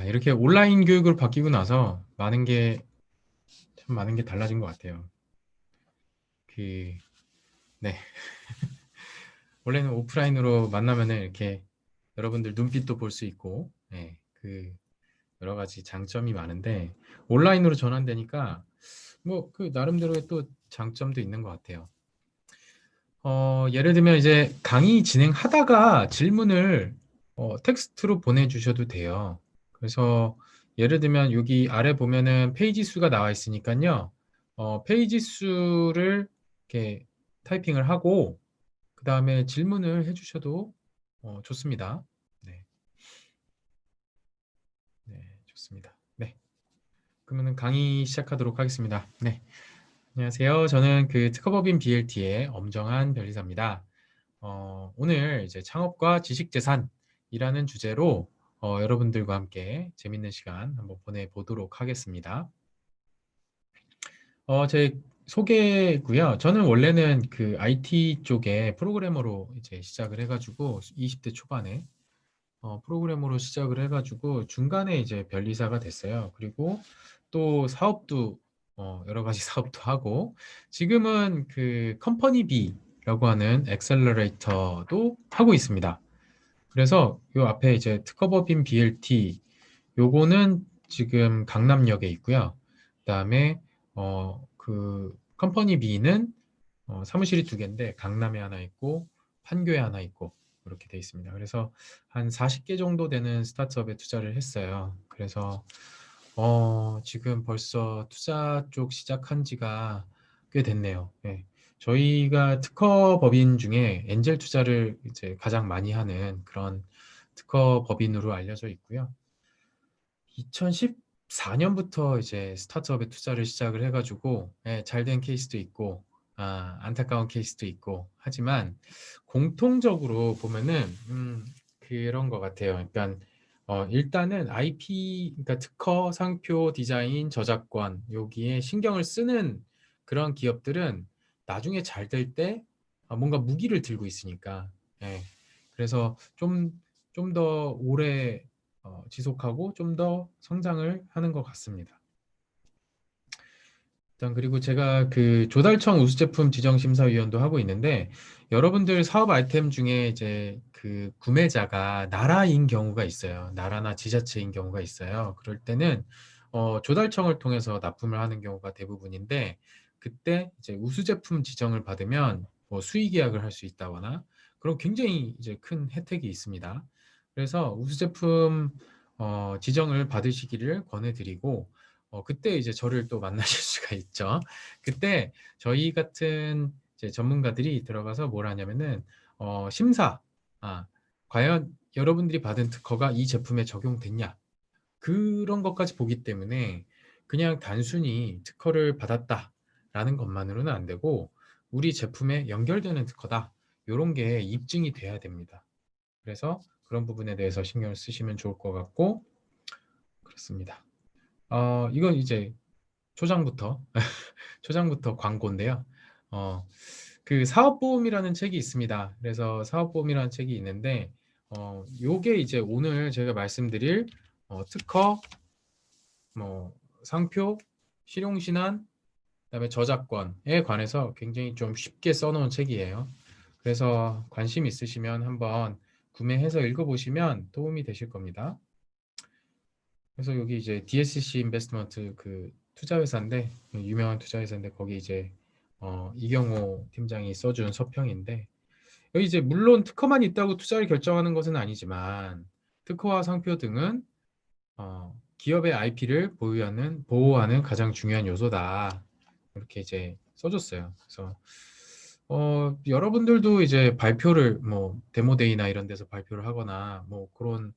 이렇게 온라인 교육으로 바뀌고 나서 참 많은 게 달라진 것 같아요. 그, 네. 원래는 오프라인으로 만나면은 이렇게 여러분들 눈빛도 볼 수 있고, 네. 여러 가지 장점이 많은데, 온라인으로 전환되니까, 나름대로의 또 장점도 있는 것 같아요. 예를 들면 이제 강의 진행하다가 질문을 텍스트로 보내주셔도 돼요. 그래서 예를 들면 여기 아래 보면은 페이지 수가 나와 있으니까요. 페이지 수를 이렇게 타이핑을 하고 그 다음에 질문을 해주셔도 좋습니다. 네, 네, 좋습니다. 네, 그러면은 강의 시작하도록 하겠습니다. 네, 안녕하세요. 저는 특허법인 BLT의 엄정한 변리사입니다. 오늘 이제 창업과 지식재산이라는 주제로 여러분들과 함께 재밌는 시간 한번 보내보도록 하겠습니다. 제 소개고요. 저는 원래는 IT 쪽에 프로그래머로 이제 시작을 해가지고 20대 초반에 프로그래머로 시작을 해가지고 중간에 이제 변리사가 됐어요. 그리고 또 사업도 여러 가지 사업도 하고 지금은 컴퍼니 B라고 하는 엑셀러레이터도 하고 있습니다. 그래서 요 앞에 이제 특허법인 BLT 요거는 지금 강남역에 있고요. 그다음에 컴퍼니 B는 사무실이 두 개인데 강남에 하나 있고 판교에 하나 있고 이렇게 돼 있습니다. 그래서 한 40개 정도 되는 스타트업에 투자를 했어요. 그래서 지금 벌써 투자 쪽 시작한 지가 꽤 됐네요. 예. 저희가 특허 법인 중에 엔젤 투자를 이제 가장 많이 하는 그런 특허 법인으로 알려져 있고요. 2014년부터 이제 스타트업에 투자를 시작을 해가지고 잘 된 케이스도 있고 안타까운 케이스도 있고 하지만 공통적으로 보면은 그런 것 같아요. 그러니까 일단은 IP, 그러니까 특허, 상표, 디자인, 저작권 여기에 신경을 쓰는 그런 기업들은 나중에 잘 될 때 뭔가 무기를 들고 있으니까 예. 그래서 좀 더 오래 지속하고 좀 더 성장을 하는 것 같습니다. 일단 그리고 제가 조달청 우수제품 지정심사위원도 하고 있는데 여러분들 사업 아이템 중에 이제 구매자가 나라인 경우가 있어요. 나라나 지자체인 경우가 있어요. 그럴 때는 조달청을 통해서 납품을 하는 경우가 대부분인데 그때 이제 우수제품 지정을 받으면 뭐 수의 계약을 할 수 있다거나 그런 굉장히 이제 큰 혜택이 있습니다. 그래서 우수제품 지정을 받으시기를 권해드리고 그때 이제 저를 또 만나실 수가 있죠. 그때 저희 같은 이제 전문가들이 들어가서 뭘 하냐면은 심사, 아, 과연 여러분들이 받은 특허가 이 제품에 적용됐냐 그런 것까지 보기 때문에 그냥 단순히 특허를 받았다라는 것만으로는 안 되고 우리 제품에 연결되는 특허다 이런 게 입증이 돼야 됩니다. 그래서 그런 부분에 대해서 신경을 쓰시면 좋을 것 같고 그렇습니다. 이건 이제 초장부터 초장부터 광고인데요. 어, 사업보험이라는 책이 있습니다. 그래서 사업보험이라는 책이 있는데 요게 이제 오늘 제가 말씀드릴 특허, 뭐 상표, 실용신안, 그다음에 저작권에 관해서 굉장히 좀 쉽게 써놓은 책이에요. 그래서 관심 있으시면 한번 구매해서 읽어보시면 도움이 되실 겁니다. 그래서 여기 이제 DSC 인베스트먼트 투자회사인데 유명한 투자회사인데 거기 이제 이경호 팀장이 써준 서평인데 여기 이제 물론 특허만 있다고 투자를 결정하는 것은 아니지만 특허와 상표 등은 기업의 IP를 보호하는 가장 중요한 요소다 이렇게 이제 써줬어요. 그래서 여러분들도 이제 발표를 뭐 데모데이나 이런 데서 발표를 하거나 뭐 그런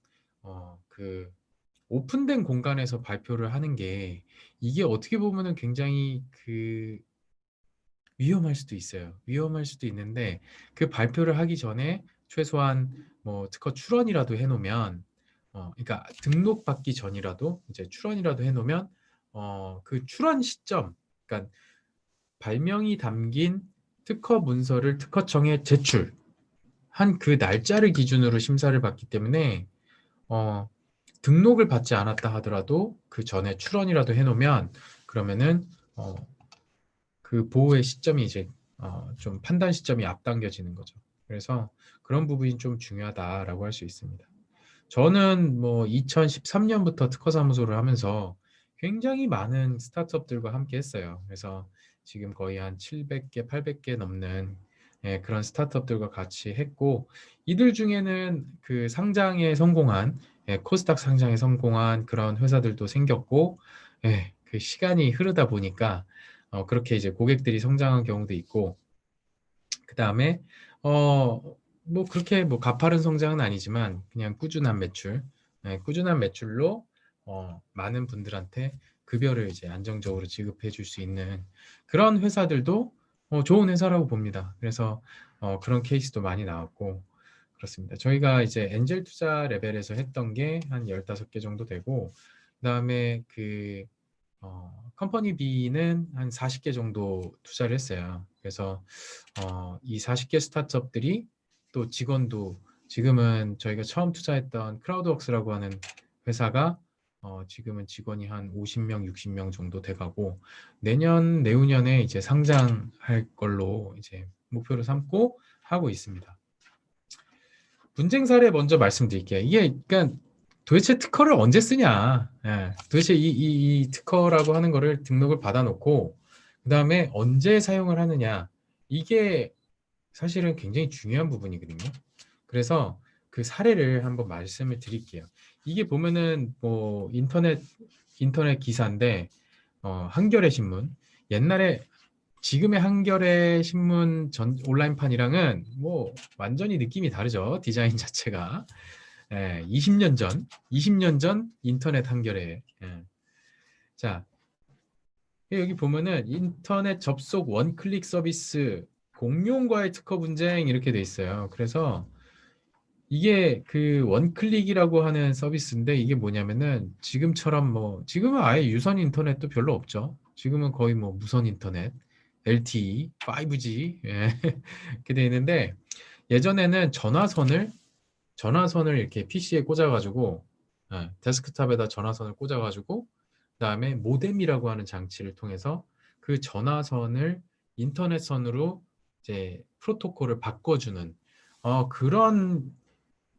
오픈된 공간에서 발표를 하는 게 이게 어떻게 보면은 굉장히 위험할 수도 있어요. 위험할 수도 있는데 그 발표를 하기 전에 최소한 뭐 특허 출원이라도 해놓으면 그러니까 등록받기 전이라도 이제 출원이라도 해놓으면 그 출원 시점, 그러니까 발명이 담긴 특허 문서를 특허청에 제출한 그 날짜를 기준으로 심사를 받기 때문에 어, 등록을 받지 않았다 하더라도 그 전에 출원이라도 해놓으면 그러면은 그 보호의 시점이 이제 좀 판단 시점이 앞당겨지는 거죠. 그래서 그런 부분이 좀 중요하다라고 할 수 있습니다. 저는 뭐 2013년부터 특허 사무소를 하면서 굉장히 많은 스타트업들과 함께 했어요. 그래서 지금 거의 한 700개, 800개 넘는 그런 스타트업들과 같이 했고, 이들 중에는 그 상장에 성공한, 코스닥 상장에 성공한 그런 회사들도 생겼고, 그 시간이 흐르다 보니까 그렇게 이제 고객들이 성장한 경우도 있고, 그 다음에 뭐 그렇게 뭐 가파른 성장은 아니지만 그냥 꾸준한 매출, 꾸준한 매출로 많은 분들한테 급여를 이제 안정적으로 지급해 줄 수 있는 그런 회사들도 좋은 회사라고 봅니다. 그래서 그런 케이스도 많이 나왔고 그렇습니다. 저희가 이제 엔젤 투자 레벨에서 했던 게 한 15개 정도 되고, 그다음에 그 컴퍼니 B는 한 40개 정도 투자를 했어요. 그래서 이 40개 스타트업들이 또 직원도 지금은 저희가 처음 투자했던 크라우드웍스라고 하는 회사가 지금은 직원이 한 50명, 60명 정도 돼가고 내년, 내후년에 이제 상장할 걸로 이제 목표로 삼고 하고 있습니다. 분쟁 사례 먼저 말씀드릴게요. 이게 그러니까 도대체 특허를 언제 쓰냐? 도대체 이 특허라고 하는 거를 등록을 받아놓고 그 다음에 언제 사용을 하느냐? 이게 사실은 굉장히 중요한 부분이거든요. 그래서 그 사례를 한번 말씀을 드릴게요. 이게 보면은 뭐 인터넷 기사인데 한겨레 신문 옛날에 지금의 한겨레 신문 전 온라인판이랑은 뭐 완전히 느낌이 다르죠. 디자인 자체가. 20년 전 인터넷 한겨레. 자, 여기 보면은 인터넷 접속 원클릭 서비스 공룡과의 특허 분쟁 이렇게 돼 있어요. 그래서 이게 그 원클릭이라고 하는 서비스인데 이게 뭐냐면은 지금처럼 뭐 지금은 아예 유선 인터넷도 별로 없죠. 지금은 거의 뭐 무선 인터넷, LTE, 5G 이렇게 돼 있는데 예전에는 전화선을 이렇게 PC에 꽂아가지고 데스크탑에다 전화선을 꽂아가지고 그다음에 모뎀이라고 하는 장치를 통해서 그 전화선을 인터넷선으로 이제 프로토콜을 바꿔주는 그런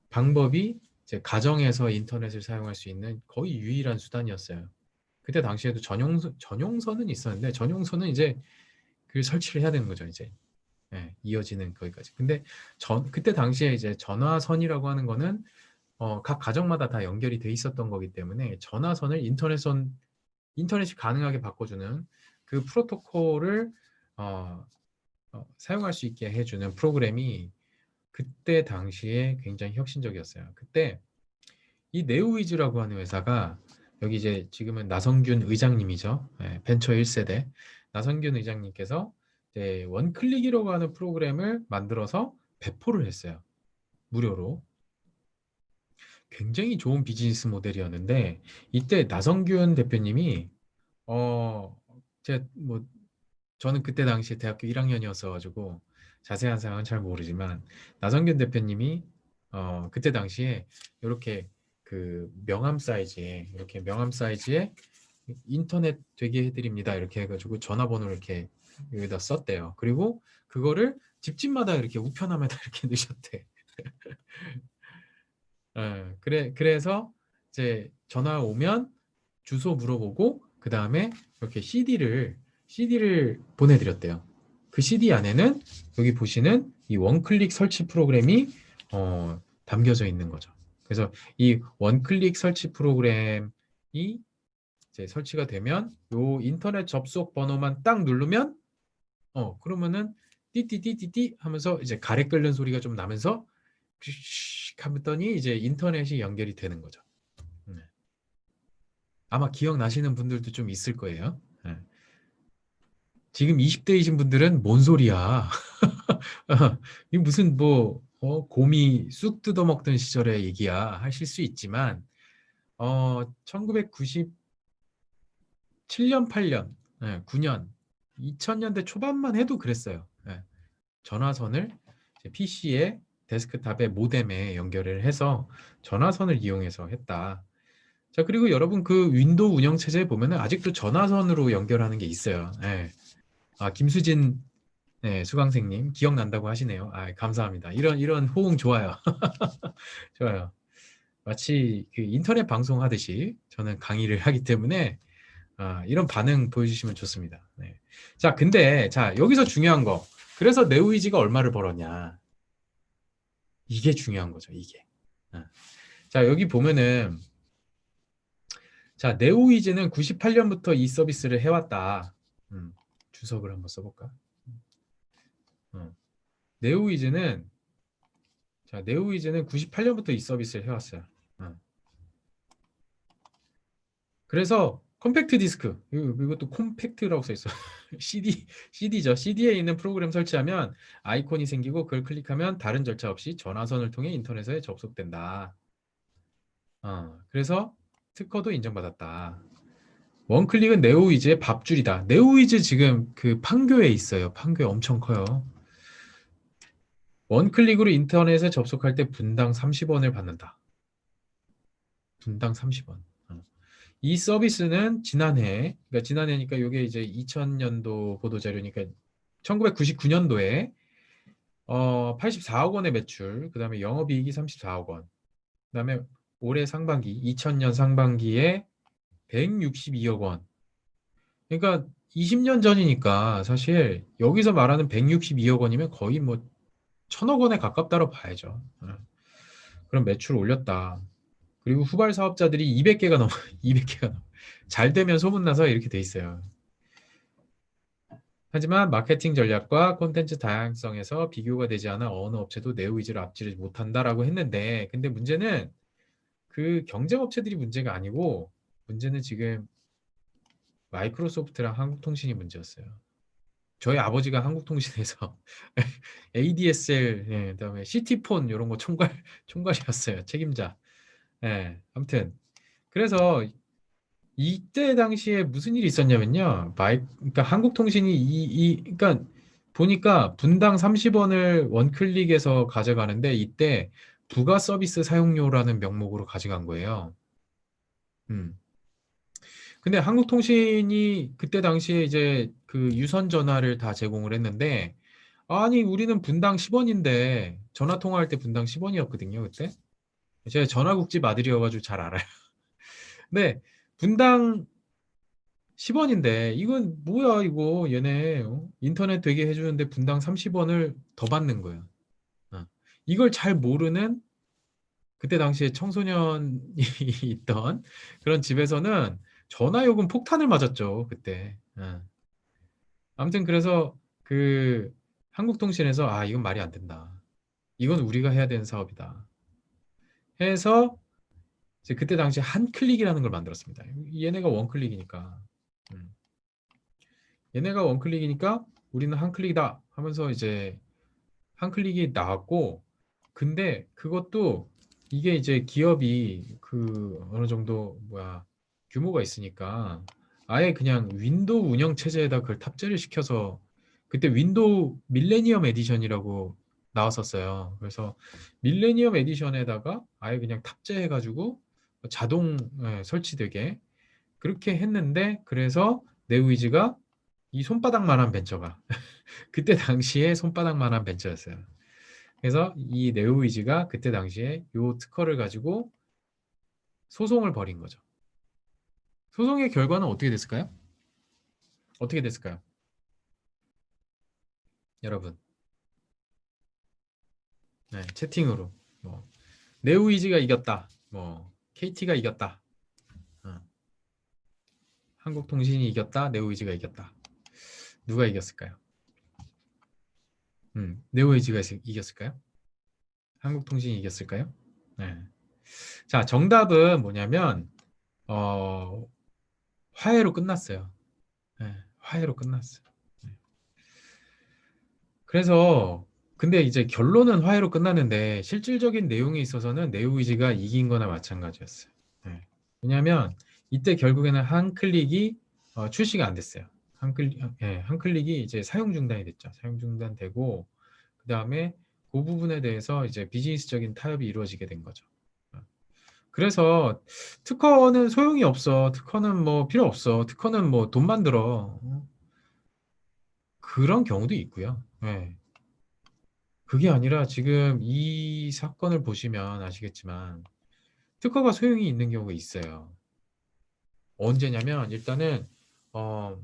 방법이 이제 가정에서 인터넷을 사용할 수 있는 거의 유일한 수단이었어요. 그때 당시에도 전용선은 있었는데 전용선은 이제 그 설치를 해야 되는 거죠, 이제. 이어지는 거기까지. 근데 그때 당시에 이제 전화선이라고 하는 거는 각 가정마다 다 연결이 돼 있었던 거기 때문에 전화선을 인터넷이 가능하게 바꿔주는 그 프로토콜을 사용할 수 있게 해주는 프로그램이 그때 당시에 굉장히 혁신적이었어요. 그때 이 네오위즈라고 하는 회사가 여기 이제 지금은 나성균 의장님이죠. 벤처 1세대 나성균 의장님께서 이제 원클릭이라고 하는 프로그램을 만들어서 배포를 했어요. 무료로. 굉장히 좋은 비즈니스 모델이었는데 이때 나성균 대표님이 제가 뭐 저는 그때 당시 대학교 1학년이었어 가지고 자세한 사항은 잘 모르지만 나성균 대표님이 그때 당시에 이렇게 그 명함 사이즈에 인터넷 되게 해드립니다 이렇게 해가지고 전화번호를 이렇게 여기다 썼대요. 그리고 그거를 집집마다 이렇게 우편함에다 이렇게 넣으셨대. 그래서 이제 전화 오면 주소 물어보고 그 다음에 이렇게 CD를 보내드렸대요. 그 CD 안에는 여기 보시는 이 원클릭 설치 프로그램이 담겨져 있는 거죠. 그래서 이 원클릭 설치 프로그램이 이제 설치가 되면 요 인터넷 접속 번호만 딱 누르면 그러면은 띠띠띠띠띠 하면서 이제 가래 끓는 소리가 좀 나면서 하더니 이제 인터넷이 연결이 되는 거죠. 아마 기억나시는 분들도 좀 있을 거예요. 지금 20대이신 분들은 뭔 소리야? 이 무슨 뭐 곰이 쑥 뜯어먹던 시절의 얘기야 하실 수 있지만 1997년, 8년, 9년, 2000년대 초반만 해도 그랬어요. 전화선을 PC에 데스크탑에 모뎀에 연결을 해서 전화선을 이용해서 했다. 자, 그리고 여러분 그 윈도우 운영 체제에 보면은 아직도 전화선으로 연결하는 게 있어요. 예. 아, 김수진 네, 수강생님 기억난다고 하시네요. 아, 감사합니다. 이런 호응 좋아요. 좋아요. 마치 그 인터넷 방송하듯이 저는 강의를 하기 때문에 이런 반응 보여주시면 좋습니다. 네. 자, 근데 자 여기서 중요한 거. 그래서 네오이지가 얼마를 벌었냐? 이게 중요한 거죠. 이게. 어. 자, 여기 보면은 자 네오이지는 98년부터 이 서비스를 해왔다. 주석을 한번 써볼까? 어. 네오이즈는 자 네오이즈는 98년부터 이 서비스를 해왔어요. 어. 그래서 컴팩트 디스크 이것도 콤팩트라고 써 있어. CD죠. CD에 있는 프로그램 설치하면 아이콘이 생기고 그걸 클릭하면 다른 절차 없이 전화선을 통해 인터넷에 접속된다. 그래서 특허도 인정받았다. 원클릭은 네오이즈의 밥줄이다. 네오이즈 지금 그 판교에 있어요. 판교에 엄청 커요. 원클릭으로 인터넷에 접속할 때 분당 30원을 받는다. 분당 30원. 이 서비스는 그러니까 지난해니까 이게 이제 2000년도 보도 자료니까 1999년도에 84억 원의 매출, 그다음에 영업이익이 34억 원, 그다음에 올해 상반기 2000년 상반기에 162억 원. 그러니까 20년 전이니까 사실 여기서 말하는 162억 원이면 거의 뭐 천억 원에 가깝다고 봐야죠. 그럼 매출 올렸다. 그리고 후발 사업자들이 200개가 넘어 200개가 넘어. 잘 되면 소문나서 이렇게 돼 있어요. 하지만 마케팅 전략과 콘텐츠 다양성에서 비교가 되지 않아 어느 업체도 네오이즈를 앞지르지 못한다라고 했는데 근데 문제는 그 경쟁 업체들이 문제가 아니고 문제는 지금 마이크로소프트랑 한국통신이 문제였어요. 저희 아버지가 한국통신에서 ADSL, 그다음에 CT폰 이런 거 총괄이었어요. 책임자. 아무튼 그래서 이때 당시에 무슨 일이 있었냐면요. 그러니까 한국통신이 그러니까 보니까 분당 30원을 원클릭해서 가져가는데 이때 부가 서비스 사용료라는 명목으로 가져간 거예요. 음. 근데 한국통신이 그때 당시에 이제 그 유선 전화를 다 제공을 했는데 아니 우리는 분당 10원인데 전화 통화할 때 분당 10원이었거든요, 그때. 제가 전화국집 아들이어가지고 잘 알아요. 근데 분당 10원인데 이건 뭐야 이거 얘네 인터넷 되게 해주는데 분당 30원을 더 받는 거예요. 어. 이걸 잘 모르는 그때 당시에 청소년이 있던 그런 집에서는 전화요금 폭탄을 맞았죠 그때. 아무튼 그래서 그 한국통신에서 이건 말이 안 된다. 이건 우리가 해야 되는 사업이다. 해서 이제 그때 당시에 한클릭이라는 걸 만들었습니다. 얘네가 원클릭이니까. 음. 얘네가 원클릭이니까 우리는 한클릭이다 하면서 이제 한클릭이 나왔고 근데 그것도 이게 이제 기업이 그 어느 정도 규모가 있으니까 아예 그냥 윈도우 운영 체제에다 그걸 탑재를 시켜서 그때 윈도우 밀레니엄 에디션이라고 나왔었어요. 그래서 밀레니엄 에디션에다가 아예 그냥 탑재해가지고 자동 설치되게 그렇게 했는데 그래서 네오이즈가 이 손바닥만한 벤처가 그때 당시에 손바닥만한 벤처였어요. 그래서 이 네오이즈가 그때 당시에 요 특허를 가지고 소송을 벌인 거죠. 소송의 결과는 어떻게 됐을까요? 어떻게 됐을까요? 여러분, 채팅으로 뭐 네오이즈가 이겼다, 뭐 KT가 이겼다, 어, 한국통신이 이겼다, 네오이즈가 이겼다. 누가 이겼을까요? 네오이즈가 이겼을까요? 한국통신이 이겼을까요? 네. 자, 정답은 뭐냐면 어, 화해로 끝났어요. 화해로 끝났어요. 네. 그래서 근데 이제 결론은 화해로 끝났는데 실질적인 내용에 있어서는 네오이즈가 이긴 거나 마찬가지였어요. 네. 왜냐하면 이때 결국에는 한 클릭이 출시가 안 됐어요. 한 클릭이 이제 사용 중단이 됐죠. 사용 중단되고 그 다음에 그 부분에 대해서 이제 비즈니스적인 타협이 이루어지게 된 거죠. 그래서 특허는 소용이 없어. 특허는 뭐 필요 없어. 특허는 뭐 돈만 들어. 그런 경우도 있고요. 네. 그게 아니라 지금 이 사건을 보시면 아시겠지만 특허가 소용이 있는 경우가 있어요. 언제냐면 일단은 어,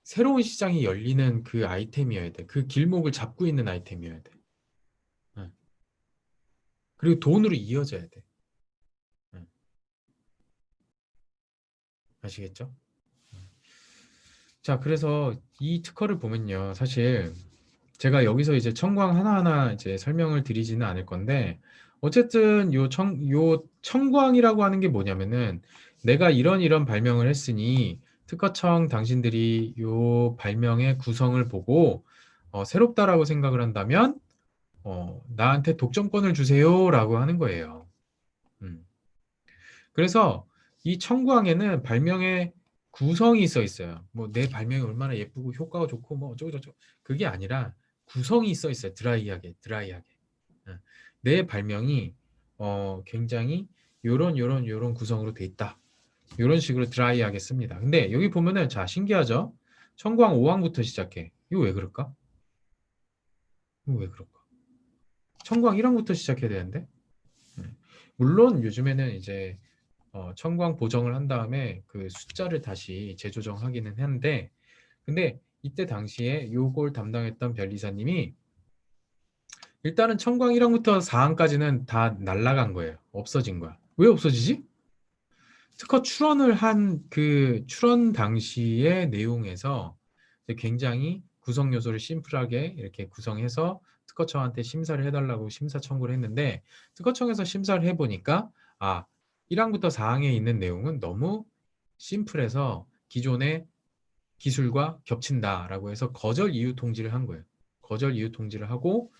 새로운 시장이 열리는 그 아이템이어야 돼. 그 길목을 잡고 있는 아이템이어야 돼. 네. 그리고 돈으로 이어져야 돼. 네. 아시겠죠? 자, 그래서 이 특허를 보면요. 사실 제가 여기서 이제 청광 하나하나 이제 설명을 드리지는 않을 건데, 어쨌든 요 청광이라고 하는 게 뭐냐면은 내가 이런 발명을 했으니 특허청 당신들이 요 발명의 구성을 보고 새롭다라고 생각을 한다면 나한테 독점권을 주세요라고 하는 거예요. 음. 그래서 이 청구항에는 발명의 구성이 써 있어요. 뭐 내 발명이 얼마나 예쁘고 효과가 좋고 뭐 어쩌고저쩌고 그게 아니라 구성이 써 있어요. 드라이하게. 예. 내 발명이 굉장히 요런 구성으로 돼 있다. 요런 식으로 드라이하게 씁니다. 근데 여기 보면은 자 신기하죠? 청구항 5항부터 시작해. 이거 왜 그럴까? 이거 왜 그럴까? 청구항 1항부터 시작해야 되는데. 예. 물론 요즘에는 이제 청구항 보정을 한 다음에 그 숫자를 다시 재조정하기는 한데 근데 이때 당시에 요걸 담당했던 변리사님이 일단은 청구항 1항부터 4항까지는 다 날라간 거예요. 없어진 거야. 왜 없어지지? 특허 출원을 한 그 출원 당시의 내용에서 굉장히 구성 요소를 심플하게 이렇게 구성해서 특허청한테 심사를 해달라고 심사 청구를 했는데 특허청에서 심사를 해보니까 1항부터 4항에 있는 내용은 너무 심플해서 기존의 기술과 겹친다라고 해서 거절 이유 통지를 한 거예요. 거절 이유 통지를 하고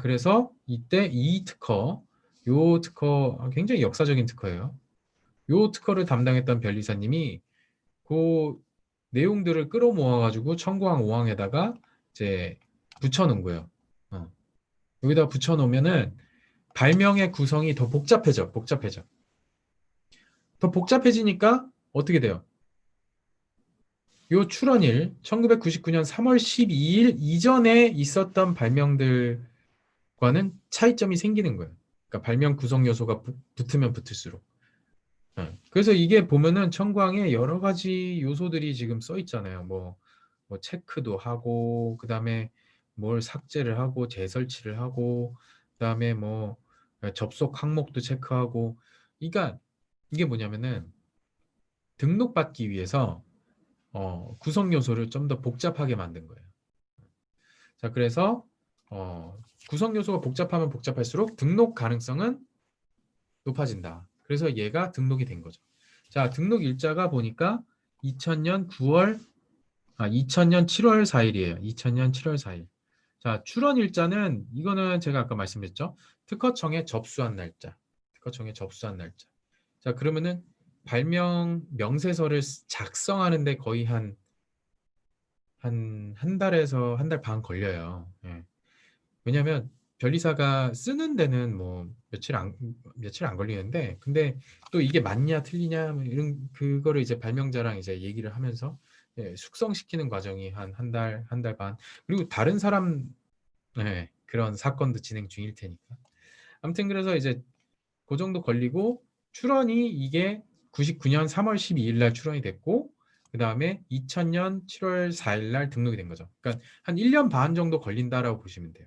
그래서 이때 이 특허 요 특허 굉장히 역사적인 특허예요. 요 특허를 담당했던 변리사님이 그 내용들을 끌어모아 가지고 청구항 5항에다가 이제 붙여놓은 거예요. 여기다 붙여놓으면은 발명의 구성이 더 복잡해져. 더 복잡해지니까 어떻게 돼요? 요 출원일 1999년 3월 12일 이전에 있었던 발명들과는 차이점이 생기는 거예요. 그러니까 발명 구성 요소가 붙으면 붙을수록. 그래서 이게 보면은 청구항에 여러 가지 요소들이 지금 써 있잖아요. 뭐 체크도 하고, 그 다음에 뭘 삭제를 하고, 재설치를 하고, 그 다음에 뭐 접속 항목도 체크하고. 그러니까 이게 뭐냐면은 등록받기 위해서 구성 요소를 좀 더 복잡하게 만든 거예요. 자, 그래서 구성 요소가 복잡하면 복잡할수록 등록 가능성은 높아진다. 그래서 얘가 등록이 된 거죠. 자, 등록 일자가 보니까 2000년 7월 4일이에요. 2000년 7월 4일. 자, 출원 일자는 이거는 제가 아까 말씀드렸죠. 특허청에 접수한 날짜. 특허청에 접수한 날짜. 자, 그러면은 발명 명세서를 작성하는데 거의 한 달에서 한 달 반 걸려요. 예. 왜냐하면 변리사가 쓰는 데는 뭐 며칠 안 걸리는데 근데 또 이게 맞냐 틀리냐 뭐 이런 그거를 이제 발명자랑 이제 얘기를 하면서 숙성시키는 과정이 한 달 반. 그리고 다른 사람 그런 사건도 진행 중일 테니까. 아무튼 그래서 이제 그 정도 걸리고 출원이 이게 99년 3월 12일 날 출원이 됐고 그다음에 2000년 7월 4일 날 등록이 된 거죠. 그러니까 한 1년 반 정도 걸린다라고 보시면 돼요.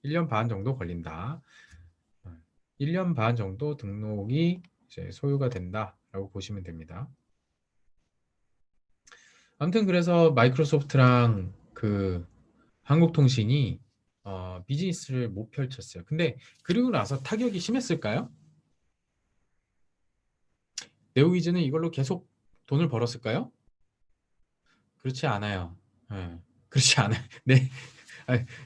1년 반 정도 걸린다. 1년 반 정도 등록이 이제 소요가 된다라고 보시면 됩니다. 아무튼 그래서 마이크로소프트랑 그 한국통신이 비즈니스를 못 펼쳤어요. 근데 그리고 나서 타격이 심했을까요? 네오위즈는 이걸로 계속 돈을 벌었을까요? 그렇지 않아요. 예, 그렇지 않아요. 네,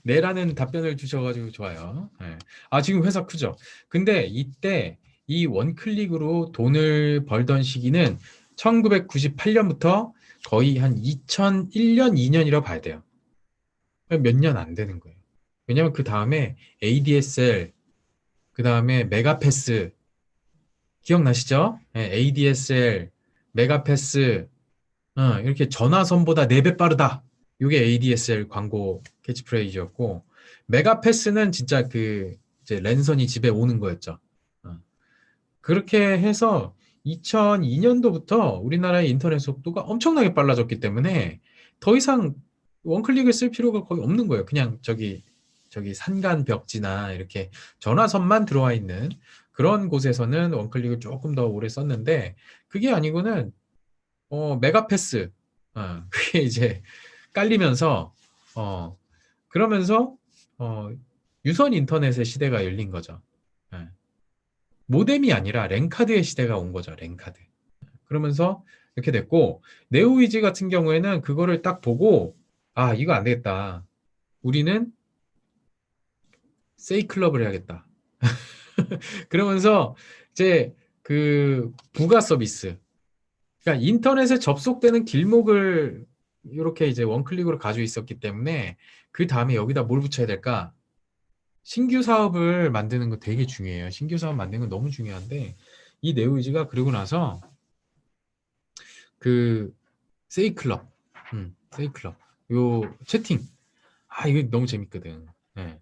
네라는 답변을 주셔가지고 좋아요. 예. 지금 회사 크죠? 근데 이때 이 원클릭으로 돈을 벌던 시기는 1998년부터 거의 한 2001년, 2년이라고 봐야 돼요. 몇 년 안 되는 거예요. 왜냐면 그 다음에 ADSL, 그 다음에 메가패스, 기억나시죠? 예, ADSL, 메가패스, 이렇게 전화선보다 4배 빠르다. 이게 ADSL 광고 캐치프레이즈였고, 메가패스는 진짜 그 이제 랜선이 집에 오는 거였죠. 어. 그렇게 해서 2002년도부터 우리나라의 인터넷 속도가 엄청나게 빨라졌기 때문에 더 이상 원클릭을 쓸 필요가 거의 없는 거예요. 그냥 저기 산간 벽지나 이렇게 전화선만 들어와 있는 그런 곳에서는 원클릭을 조금 더 오래 썼는데 그게 아니고는 메가패스 그게 이제 깔리면서 어 그러면서 어 유선 인터넷의 시대가 열린 거죠. 예. 모뎀이 아니라 랜카드의 시대가 온 거죠. 랜카드. 그러면서 이렇게 됐고 네오위즈 같은 경우에는 그거를 딱 보고 아 이거 안 되겠다. 우리는 세이클럽을 해야겠다. 그러면서 이제 그 부가 서비스 그러니까 인터넷에 접속되는 길목을 이렇게 이제 원클릭으로 가지고 있었기 때문에 그 다음에 여기다 뭘 붙여야 될까? 신규 사업을 만드는 거 되게 중요해요. 신규 사업 만드는 거 너무 중요한데 이 네오이즈가 그러고 나서 그 세이클럽, 세이클럽 요 채팅 이거 너무 재밌거든. 예.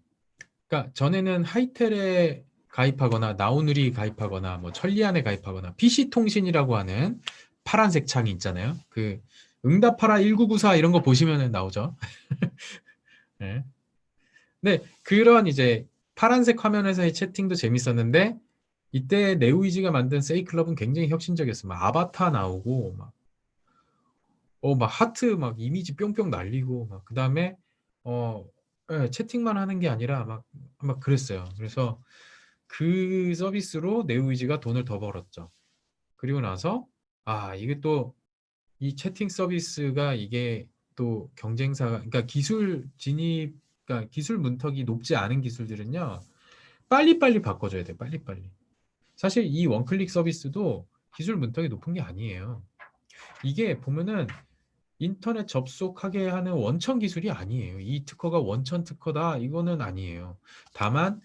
그러니까 전에는 하이텔에 가입하거나 나우누리 가입하거나 뭐 천리안에 가입하거나 PC통신이라고 하는 파란색 창이 있잖아요. 그 응답하라 1994 이런 거 보시면 나오죠. 네. 근데 그런 이제 파란색 화면에서의 채팅도 재밌었는데 이때 네오이즈가 만든 세이클럽은 굉장히 혁신적이었어요. 막 아바타 나오고 막 하트 막 이미지 뿅뿅 날리고 막 그다음에 어 채팅만 하는 게 아니라 막 그랬어요. 그래서 그 서비스로 네오이즈가 돈을 더 벌었죠. 그리고 나서 이게 또 이 채팅 서비스가 이게 또 경쟁사가 그러니까 기술 진입 그러니까 기술 문턱이 높지 않은 기술들은요. 빨리빨리 바꿔줘야 돼. 빨리빨리. 사실 이 원클릭 서비스도 기술 문턱이 높은 게 아니에요. 이게 보면은 인터넷 접속하게 하는 원천 기술이 아니에요. 이 특허가 원천 특허다 이거는 아니에요. 다만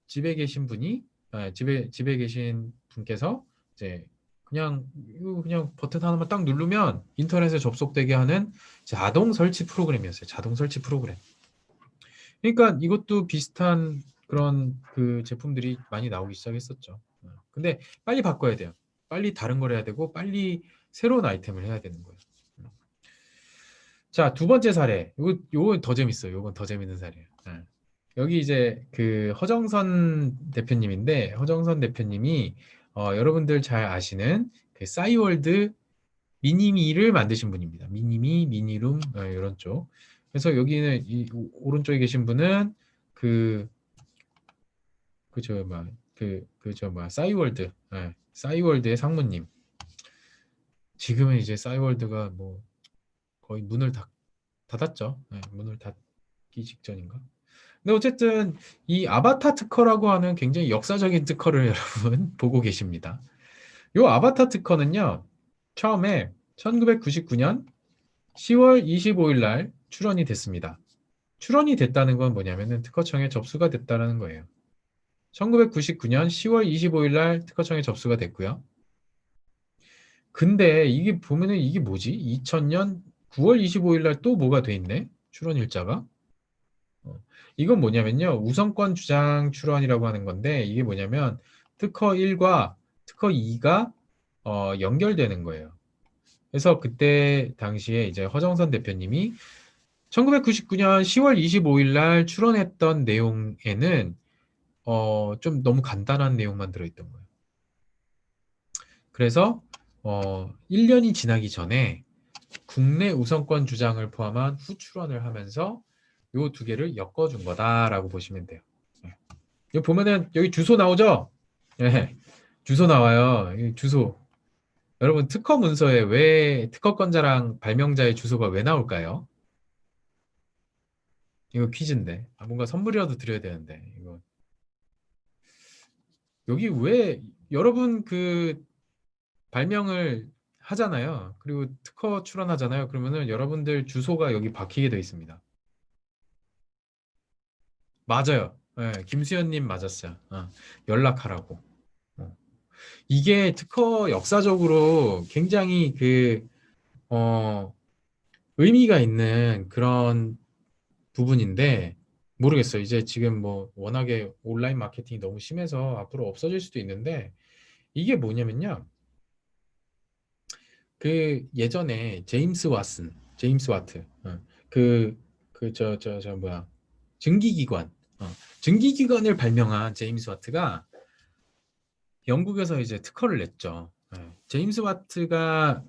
집에 계신 분이 집에 계신 분께서 이제 그냥 이거 그냥 버튼 하나만 딱 누르면 인터넷에 접속되게 하는 자동 설치 프로그램이었어요. 자동 설치 프로그램. 그러니까 이것도 비슷한 그런 그 제품들이 많이 나오기 시작했었죠. 근데 빨리 바꿔야 돼요. 빨리 다른 걸 해야 되고 빨리 새로운 아이템을 해야 되는 거예요. 자, 두 번째 사례. 요건 더 재밌어요. 요건 더 재밌는 사례예요. 여기 이제 그 허정선 대표님인데 허정선 대표님이 여러분들 잘 아시는 그 싸이월드 미니미를 만드신 분입니다. 미니미, 미니룸 이런 쪽. 그래서 여기는 이 오른쪽에 계신 분은 그 그저 그저 싸이월드 싸이월드의 상무님. 지금은 이제 싸이월드가 뭐 거의 문을 닫았죠. 문을 닫기 직전인가? 근데 어쨌든 이 아바타 특허라고 하는 굉장히 역사적인 특허를 여러분 보고 계십니다. 요 아바타 특허는요. 처음에 1999년 10월 25일 날 출원이 됐습니다. 출원이 됐다는 건 뭐냐면은 특허청에 접수가 됐다는 거예요. 1999년 10월 25일 날 특허청에 접수가 됐고요. 근데 이게 보면은 이게 뭐지? 2000년 9월 25일 날 또 뭐가 돼 있네? 출원 일자가? 어, 이건 뭐냐면요. 우선권 주장 출원이라고 하는 건데 이게 뭐냐면 특허 1과 특허 2가 연결되는 거예요. 그래서 그때 당시에 이제 허정선 대표님이 1999년 10월 25일 날 출원했던 내용에는 좀 너무 간단한 내용만 들어있던 거예요. 그래서 1년이 지나기 전에 국내 우선권 주장을 포함한 후출원을 하면서 요 두 개를 엮어준 거다라고 보시면 돼요. 예. 여기 보면은 여기 주소 나오죠? 예. 주소 나와요. 이 주소. 여러분 특허 문서에 왜 특허권자랑 발명자의 주소가 왜 나올까요? 이거 퀴즈인데. 뭔가 선물이라도 드려야 되는데. 이거 여기 왜 여러분 그 발명을 하잖아요. 그리고 특허 출원하잖아요. 그러면은 여러분들 주소가 여기 박히게 되어 있습니다. 맞아요. 예, 김수현님 맞았어요. 연락하라고. 어. 이게 특허 역사적으로 굉장히 의미가 있는 그런 부분인데, 모르겠어요. 이제 지금 뭐 워낙에 온라인 마케팅이 너무 심해서 앞으로 없어질 수도 있는데, 이게 뭐냐면요. 그 예전에 제임스 와트, 뭐야, 증기기관, 증기기관을 발명한 제임스 와트가 영국에서 이제 특허를 냈죠. 제임스 와트가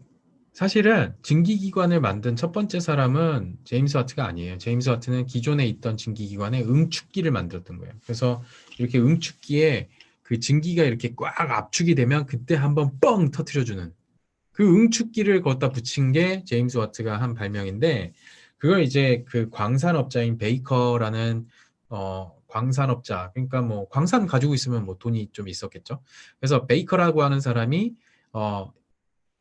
사실은 증기기관을 만든 첫 번째 사람은 제임스 와트가 아니에요. 제임스 와트는 기존에 있던 증기기관에 응축기를 만들었던 거예요. 그래서 이렇게 응축기에 그 증기가 이렇게 꽉 압축이 되면 그때 한번 뻥 터트려주는 그 응축기를 거기다 붙인 게 제임스 와트가 한 발명인데, 그걸 이제 그 광산업자인 베이커라는 광산업자, 그러니까 뭐 광산 가지고 있으면 뭐 돈이 좀 있었겠죠. 그래서 베이커라고 하는 사람이 어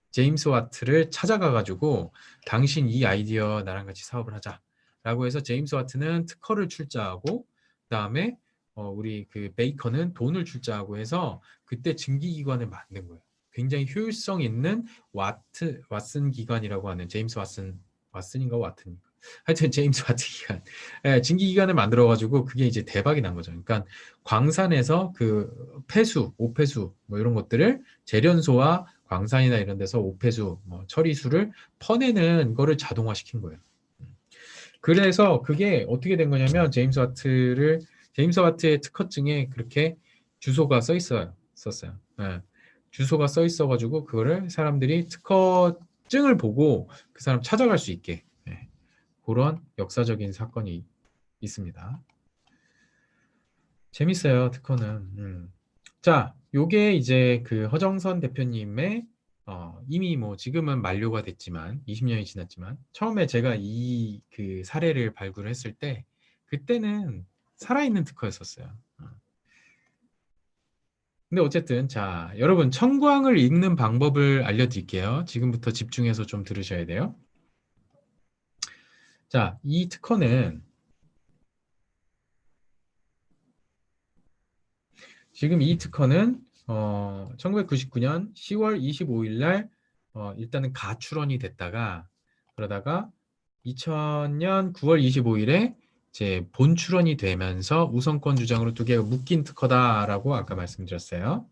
제임스 와트를 찾아가 가지고 당신 이 아이디어 나랑 같이 사업을 하자라고 해서 제임스 와트는 특허를 출자하고, 그다음에 우리 그 베이커는 돈을 출자하고 해서 그때 증기기관을 만든 거예요. 굉장히 효율성 있는 왓슨 기관이라고 하는, 제임스 왓슨인가 와튼인가, 하여튼 제임스 와트 기관, 증기기관을 만들어 가지고 그게 이제 대박이 난 거죠. 그러니까 광산에서 그 폐수, 오폐수 뭐 이런 것들을 재련소와 광산이나 이런 데서 오폐수, 뭐 처리수를 퍼내는 거를 자동화시킨 거예요. 그래서 그게 어떻게 된 거냐면, 제임스 와트의 특허증에 그렇게 주소가 썼어요. 예. 주소가 써 있어가지고 그거를 사람들이 특허증을 보고 그 사람 찾아갈 수 있게, 그런 역사적인 사건이 있습니다. 재밌어요, 특허는. 자, 요게 이제 그 허정선 대표님의 이미 뭐 지금은 만료가 됐지만 20년이 지났지만, 처음에 제가 이 그 사례를 발굴했을 때 그때는 살아있는 특허였었어요. 근데 어쨌든, 자, 여러분, 청구항을 읽는 방법을 알려드릴게요. 지금부터 집중해서 좀 들으셔야 돼요. 자, 이 특허는 지금 이 특허는 1999년 10월 25일 날 일단은 가출원이 됐다가, 그러다가 2000년 9월 25일에 이제 본출원이 되면서 우선권 주장으로 두 개가 묶인 특허다라고 아까 말씀드렸어요.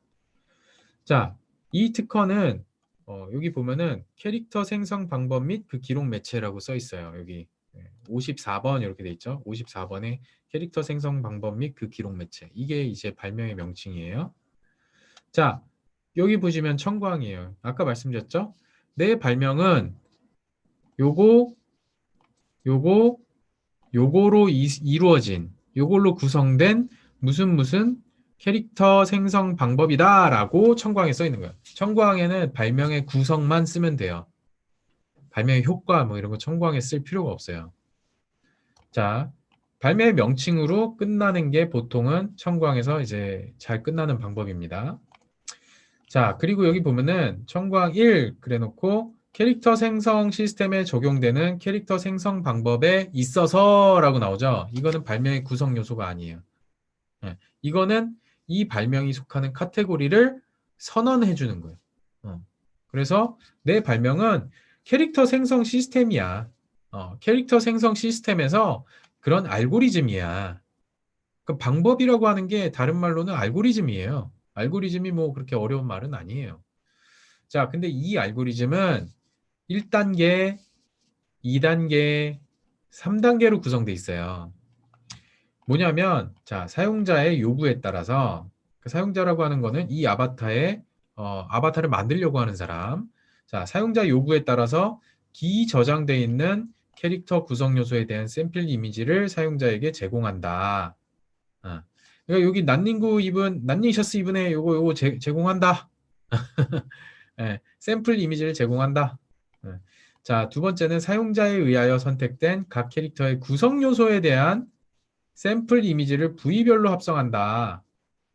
자, 이 특허는 여기 보면은 캐릭터 생성 방법 및 그 기록 매체라고 써 있어요. 여기 54번 이렇게 돼 있죠. 54번에 캐릭터 생성 방법 및 그 기록 매체. 이게 이제 발명의 명칭이에요. 자, 여기 보시면 청구항이에요. 아까 말씀드렸죠? 내 발명은 요거, 요거, 요거로 이루어진, 요걸로 구성된 무슨 캐릭터 생성 방법이다라고 청구항에 써 있는 거예요. 청구항에는 발명의 구성만 쓰면 돼요. 발명의 효과 뭐 이런 거 청구항에 쓸 필요가 없어요. 자, 발명의 명칭으로 끝나는 게 보통은 청구항에서 이제 잘 끝나는 방법입니다. 자, 그리고 여기 보면은 청구항 1 그래놓고 캐릭터 생성 시스템에 적용되는 캐릭터 생성 방법에 있어서라고 나오죠. 이거는 발명의 구성 요소가 아니에요. 이거는 이 발명이 속하는 카테고리를 선언해 주는 거예요. 그래서 내 발명은 캐릭터 생성 시스템이야. 캐릭터 생성 시스템에서 그런 알고리즘이야. 그 방법이라고 하는 게 다른 말로는 알고리즘이에요. 알고리즘이 뭐 그렇게 어려운 말은 아니에요. 자, 근데 이 알고리즘은 1단계, 2단계, 3단계로 구성되어 있어요. 뭐냐면, 자, 사용자의 요구에 따라서, 그 사용자라고 하는 거는 이 아바타를 만들려고 하는 사람. 자, 사용자 요구에 따라서 기저장되어 있는 캐릭터 구성 요소에 대한 샘플 이미지를 사용자에게 제공한다. 그러니까 여기 난닝 셔츠 입은 애 요거 제공한다. 샘플 이미지를 제공한다. 예. 자, 두 번째는 사용자에 의하여 선택된 각 캐릭터의 구성 요소에 대한 샘플 이미지를 부위별로 합성한다.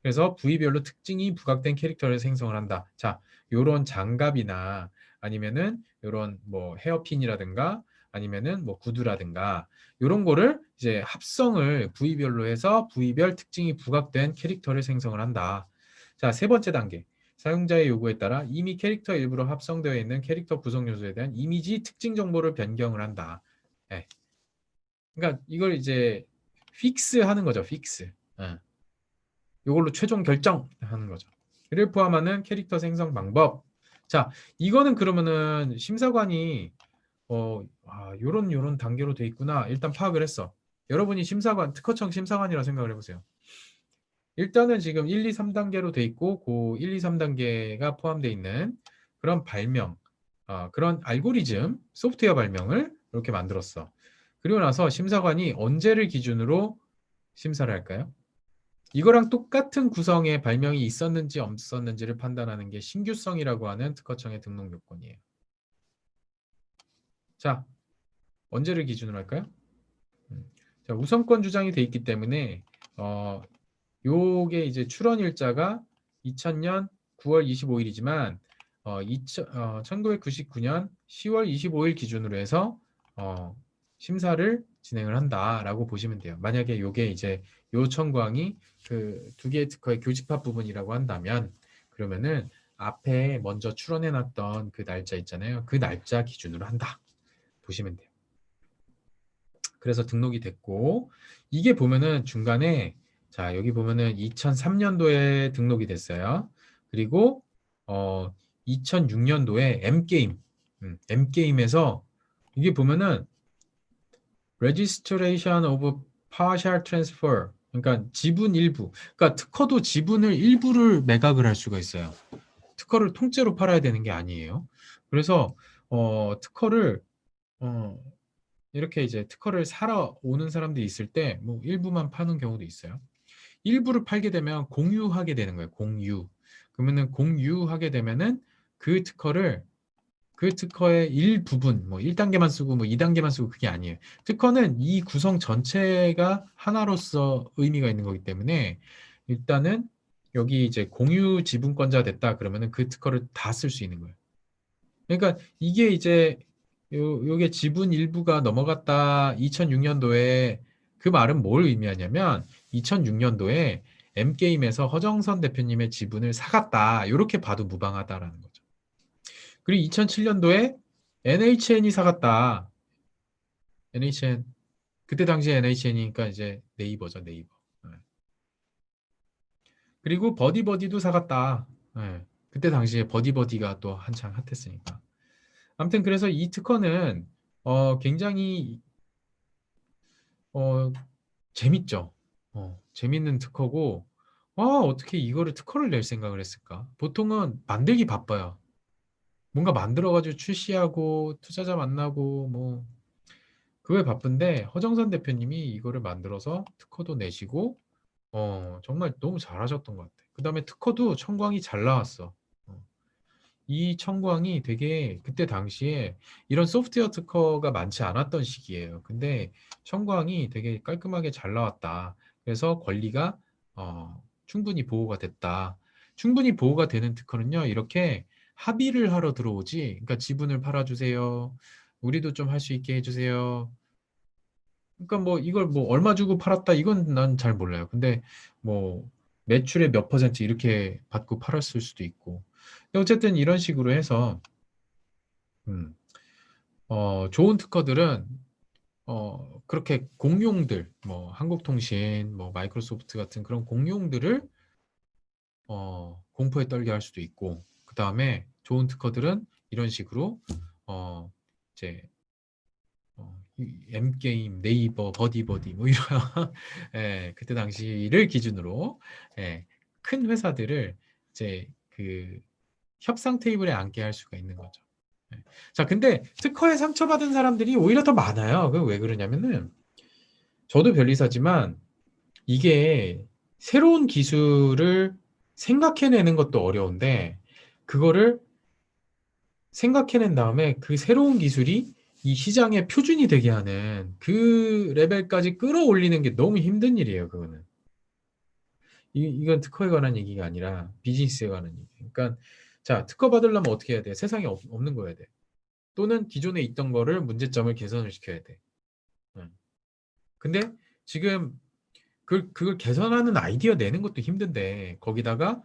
그래서 부위별로 특징이 부각된 캐릭터를 생성을 한다. 자, 요런 장갑이나 아니면은 요런 뭐 헤어핀이라든가 아니면은 뭐 구두라든가 요런 거를 이제 합성을 부위별로 해서 부위별 특징이 부각된 캐릭터를 생성을 한다. 자, 세 번째 단계. 사용자의 요구에 따라 이미 캐릭터 일부로 합성되어 있는 캐릭터 구성 요소에 대한 이미지 특징 정보를 변경을 한다. 예. 그러니까 이걸 이제 픽스 하는 거죠. 픽스. 예. 이걸로 최종 결정하는 거죠. 를 포함하는 캐릭터 생성 방법. 자, 이거는 그러면은 심사관이 요런 단계로 돼 있구나. 일단 파악을 했어. 여러분이 심사관, 특허청 심사관이라 생각을 해보세요. 일단은 지금 1, 2, 3단계로 돼 있고 그 1, 2, 3단계가 포함되어 있는 그런 발명, 그런 알고리즘, 소프트웨어 발명을 이렇게 만들었어. 그리고 나서 심사관이 언제를 기준으로 심사를 할까요? 이거랑 똑같은 구성의 발명이 있었는지 없었는지를 판단하는 게 신규성이라고 하는 특허청의 등록 요건이에요. 자, 언제를 기준으로 할까요? 자, 우선권 주장이 돼 있기 때문에 요게 이제 출원 일자가 2000년 9월 25일이지만 1999년 10월 25일 기준으로 해서 심사를 진행을 한다라고 보시면 돼요. 만약에 요게 이제 요 청구항이 그 두 개의 특허의 교집합 부분이라고 한다면 그러면은 앞에 먼저 출원해 놨던 그 날짜 있잖아요. 그 날짜 기준으로 한다. 보시면 돼요. 그래서 등록이 됐고 이게 보면은 중간에 자 여기 보면은 2003년도에 등록이 됐어요. 그리고 2006년도에 M게임 M게임에서 이게 보면은 Registration of Partial Transfer 그러니까 지분 일부 그러니까 특허도 지분을 일부를 매각을 할 수가 있어요. 특허를 통째로 팔아야 되는 게 아니에요. 그래서 특허를 어, 이렇게 이제 특허를 사러 오는 사람들이 있을 때 뭐 일부만 파는 경우도 있어요. 일부를 팔게 되면 공유하게 되는 거예요. 공유. 그러면은 공유하게 되면은 그 특허를 그 특허의 일부분 뭐 1단계만 쓰고 뭐 2단계만 쓰고 그게 아니에요. 특허는 이 구성 전체가 하나로서 의미가 있는 거기 때문에 일단은 여기 이제 공유 지분권자 됐다 그러면은 그 특허를 다 쓸 수 있는 거예요. 그러니까 이게 이제 요게 지분 일부가 넘어갔다 2006년도에 그 말은 뭘 의미하냐면 2006년도에 M게임에서 허정선 대표님의 지분을 사갔다. 이렇게 봐도 무방하다라는 거죠. 그리고 2007년도에 NHN이 사갔다. NHN 그때 당시에 NHN이니까 이제 네이버죠, 네이버. 네. 그리고 버디버디도 사갔다. 네. 그때 당시에 버디버디가 또 한창 핫했으니까. 아무튼 그래서 이 특허는 굉장히 어, 재밌죠. 재밌는 특허고 어떻게 이거를 특허를 낼 생각을 했을까? 보통은 만들기 바빠요. 뭔가 만들어가지고 출시하고 투자자 만나고 뭐 그거에 바쁜데 허정선 대표님이 이거를 만들어서 특허도 내시고 정말 너무 잘하셨던 것 같아. 그 다음에 특허도 청광이 잘 나왔어. 어. 이 청구항이 되게 그때 당시에 이런 소프트웨어 특허가 많지 않았던 시기예요. 근데 청구항이 되게 깔끔하게 잘 나왔다. 그래서 권리가 충분히 보호가 됐다. 충분히 보호가 되는 특허는요, 이렇게 합의를 하러 들어오지. 그러니까 지분을 팔아주세요. 우리도 좀 할 수 있게 해주세요. 그러니까 뭐 이걸 뭐 얼마 주고 팔았다 이건 난 잘 몰라요. 근데 뭐 매출의 몇 퍼센트 이렇게 받고 팔았을 수도 있고. 근데 어쨌든 이런 식으로 해서 음, 좋은 특허들은 그렇게 공용들 뭐 한국통신 뭐 마이크로소프트 같은 그런 공용들을 공포에 떨게 할 수도 있고 그 다음에 좋은 특허들은 이런 식으로 어, 이제 M게임, 네이버, 버디버디 뭐 이런 예, 그때 당시를 기준으로 예, 큰 회사들을 이제 그 협상 테이블에 앉게 할 수가 있는 거죠. 예. 자, 근데 특허에 상처받은 사람들이 오히려 더 많아요. 그 왜 그러냐면은 저도 변리사지만 이게 새로운 기술을 생각해내는 것도 어려운데 그거를 생각해낸 다음에 그 새로운 기술이 이 시장의 표준이 되게 하는 그 레벨까지 끌어올리는 게 너무 힘든 일이에요, 그거는. 이건 특허에 관한 얘기가 아니라 비즈니스에 관한 얘기예요. 그러니까, 자, 특허 받으려면 어떻게 해야 돼? 세상에 없는 거야 돼. 또는 기존에 있던 거를 문제점을 개선을 시켜야 돼. 응. 근데 지금 그걸 개선하는 아이디어 내는 것도 힘든데, 거기다가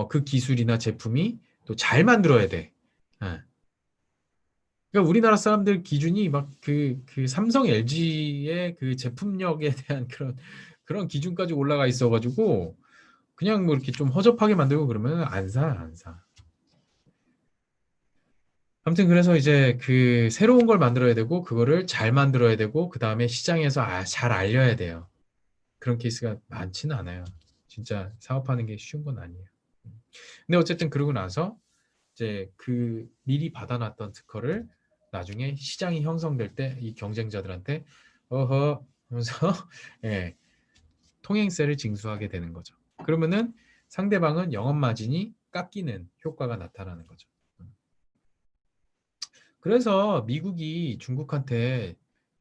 그 기술이나 제품이 또 잘 만들어야 돼. 예. 그러니까 우리나라 사람들 기준이 막 그 삼성 LG의 그 제품력에 대한 그런 기준까지 올라가 있어가지고 그냥 뭐 이렇게 좀 허접하게 만들고 그러면 안 사, 안 사. 아무튼 그래서 이제 그 새로운 걸 만들어야 되고 그거를 잘 만들어야 되고 그 다음에 시장에서 잘 알려야 돼요. 그런 케이스가 많지는 않아요. 진짜 사업하는 게 쉬운 건 아니에요. 근데 어쨌든 그러고 나서 이제 그 미리 받아놨던 특허를 나중에 시장이 형성될 때 이 경쟁자들한테 어허 하면서 예, 통행세를 징수하게 되는 거죠. 그러면은 상대방은 영업 마진이 깎이는 효과가 나타나는 거죠. 그래서 미국이 중국한테